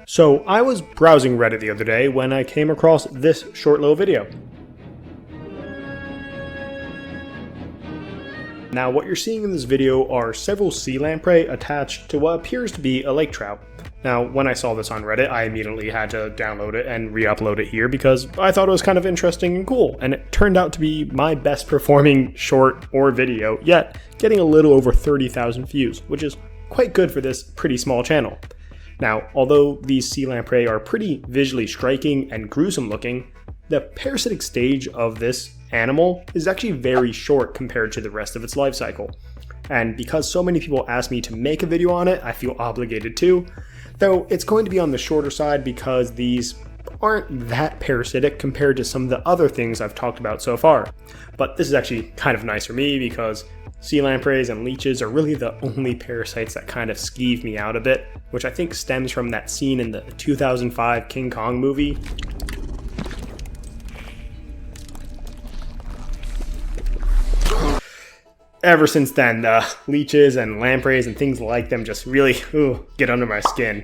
So I was browsing Reddit the other day when I came across this short little video. Now what you're seeing in this video are several sea lamprey attached to what appears to be a lake trout. Now when I saw this on Reddit, I immediately had to download it and re-upload it here because I thought it was kind of interesting and cool, and it turned out to be my best performing short or video yet, getting a little over 30,000 views, which is quite good for this pretty small channel. Now, although these sea lamprey are pretty visually striking and gruesome looking, the parasitic stage of this animal is actually very short compared to the rest of its life cycle. And because so many people asked me to make a video on it, I feel obligated to, though it's going to be on the shorter side because these aren't that parasitic compared to some of the other things I've talked about so far. But this is actually kind of nice for me because sea lampreys and leeches are really the only parasites that kind of skeeve me out a bit, which I think stems from that scene in the 2005 King Kong movie. Ever since then, the leeches and lampreys and things like them just really get under my skin.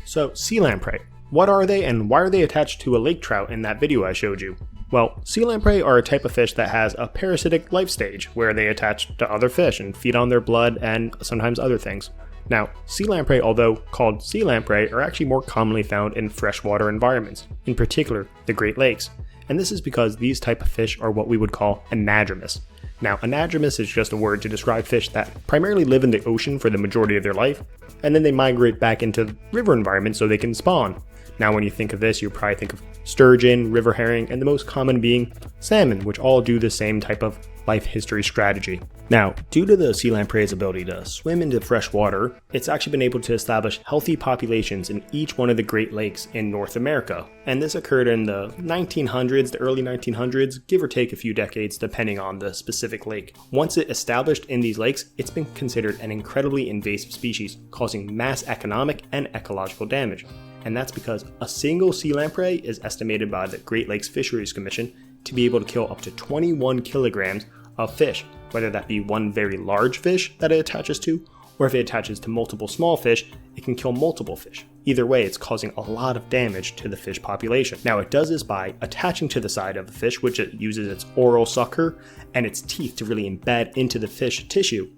So, sea lamprey. What are they and why are they attached to a lake trout in that video I showed you? Well, sea lamprey are a type of fish that has a parasitic life stage where they attach to other fish and feed on their blood and sometimes other things. Now, sea lamprey, although called sea lamprey, are actually more commonly found in freshwater environments, in particular the Great Lakes. And this is because these type of fish are what we would call anadromous. Now, anadromous is just a word to describe fish that primarily live in the ocean for the majority of their life, and then they migrate back into river environments so they can spawn. Now, when you think of this, you probably think of sturgeon, river herring, and the most common being salmon, which all do the same type of life history strategy. Now, due to the sea lamprey's ability to swim into fresh water, it's actually been able to establish healthy populations in each one of the Great Lakes in North America. And this occurred in the 1900s, the early 1900s, give or take a few decades depending on the specific lake. Once it established in these lakes, it's been considered an incredibly invasive species, causing mass economic and ecological damage. And that's because a single sea lamprey is estimated by the Great Lakes Fishery Commission to be able to kill up to 21 kilograms of fish, whether that be one very large fish that it attaches to, or if it attaches to multiple small fish, it can kill multiple fish. Either way, it's causing a lot of damage to the fish population. Now, it does this by attaching to the side of the fish, which it uses its oral sucker and its teeth to really embed into the fish tissue.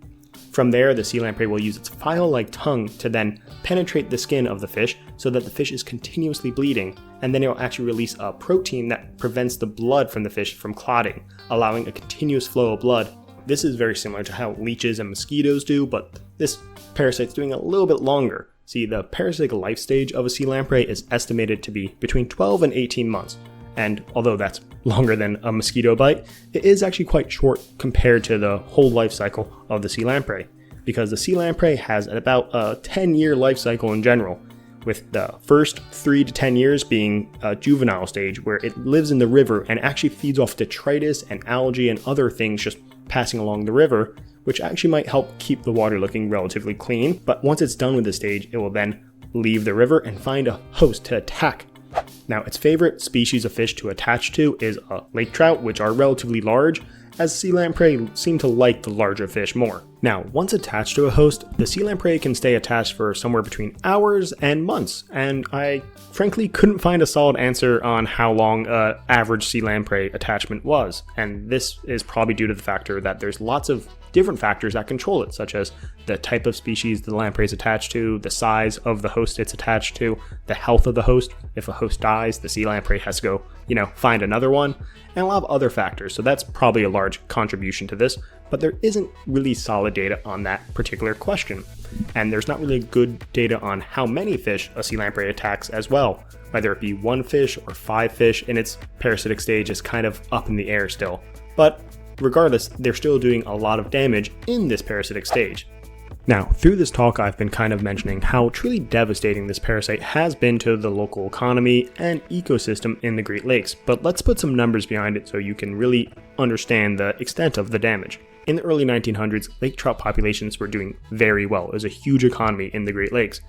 From there, the sea lamprey will use its file-like tongue to then penetrate the skin of the fish so that the fish is continuously bleeding, and then it will actually release a protein that prevents the blood from the fish from clotting, allowing a continuous flow of blood. This is very similar to how leeches and mosquitoes do, but this parasite's doing a little bit longer. See, the parasitic life stage of a sea lamprey is estimated to be between 12 and 18 months. And although that's longer than a mosquito bite, it is actually quite short compared to the whole life cycle of the sea lamprey, because the sea lamprey has about a 10-year life cycle in general, with the first 3 to 10 years being a juvenile stage where it lives in the river and actually feeds off detritus and algae and other things just passing along the river, which actually might help keep the water looking relatively clean. But once it's done with this stage, it will then leave the river and find a host to attack. Now, its favorite species of fish to attach to is a lake trout, which are relatively large, as sea lamprey seem to like the larger fish more. Now, once attached to a host, the sea lamprey can stay attached for somewhere between hours and months, and I frankly couldn't find a solid answer on how long an average sea lamprey attachment was, and this is probably due to the factor that there's lots of different factors that control it, such as the type of species the lamprey is attached to, the size of the host it's attached to, the health of the host. If a host dies, the sea lamprey has to go, find another one, and a lot of other factors. So that's probably a large contribution to this, but there isn't really solid data on that particular question. And there's not really good data on how many fish a sea lamprey attacks as well. Whether it be 1 fish or 5 fish in its parasitic stage is kind of up in the air still. But regardless, they're still doing a lot of damage in this parasitic stage. Now, through this talk, I've been kind of mentioning how truly devastating this parasite has been to the local economy and ecosystem in the Great Lakes, but let's put some numbers behind it so you can really understand the extent of the damage. In the early 1900s, lake trout populations were doing very well. It was a huge economy in the Great Lakes.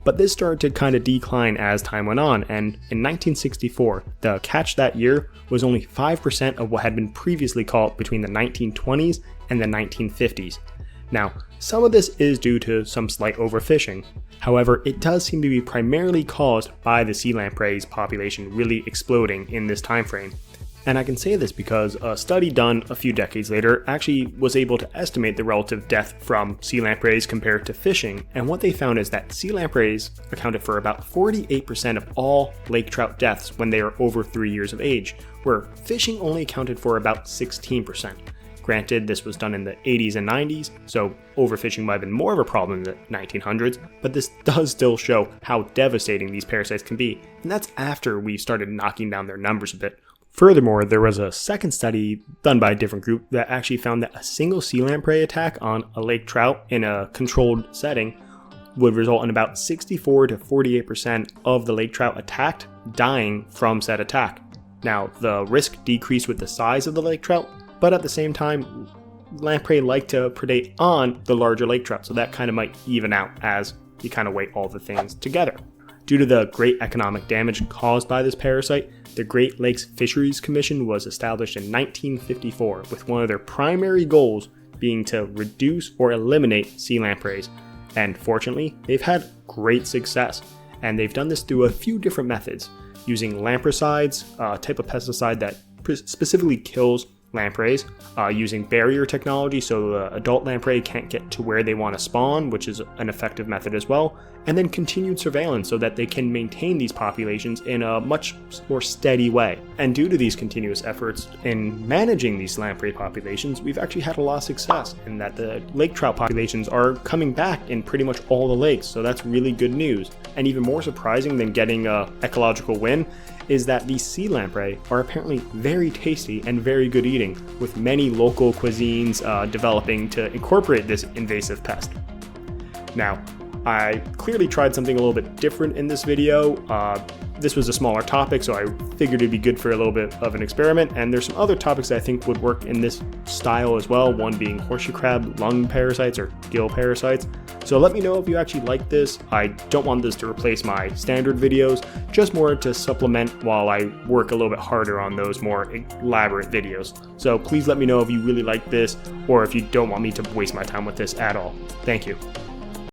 But this started to kind of decline as time went on, and in 1964, the catch that year was only 5% of what had been previously caught between the 1920s and the 1950s. Now, Some of this is due to some slight overfishing. However, it does seem to be primarily caused by the sea lampreys population really exploding in this time frame. And I can say this because a study done a few decades later actually was able to estimate the relative death from sea lampreys compared to fishing, and what they found is that sea lampreys accounted for about 48% of all lake trout deaths when they are over 3 years of age, where fishing only accounted for about 16%. Granted, this was done in the 80s and 90s, so overfishing might have been more of a problem in the 1900s, but this does still show how devastating these parasites can be, and that's after we started knocking down their numbers a bit. Furthermore, there was a second study done by a different group that actually found that a single sea lamprey attack on a lake trout in a controlled setting would result in about 64 to 48% of the lake trout attacked dying from said attack. Now, the risk decreased with the size of the lake trout, but at the same time, lamprey like to predate on the larger lake trout, so that kind of might even out as you kind of weigh all the things together. Due to the great economic damage caused by this parasite, the Great Lakes Fisheries Commission was established in 1954 with one of their primary goals being to reduce or eliminate sea lampreys. And fortunately, they've had great success, and they've done this through a few different methods, using lampricides, a type of pesticide that specifically kills lampreys, using barrier technology so the adult lamprey can't get to where they want to spawn, which is an effective method as well, and then continued surveillance so that they can maintain these populations in a much more steady way. And due to these continuous efforts in managing these lamprey populations, we've actually had a lot of success in that the lake trout populations are coming back in pretty much all the lakes, so that's really good news. And even more surprising than getting an ecological win is that these sea lamprey are apparently very tasty and very good eating, with many local cuisines developing to incorporate this invasive pest. Now, I clearly tried something a little bit different in this video. This was a smaller topic, so I figured it'd be good for a little bit of an experiment, and there's some other topics that I think would work in this style as well, one being horseshoe crab lung parasites or gill parasites. So let me know if you actually like this. I don't want this to replace my standard videos, just more to supplement while I work a little bit harder on those more elaborate videos. So please let me know if you really like this, or if you don't want me to waste my time with this at all. Thank you.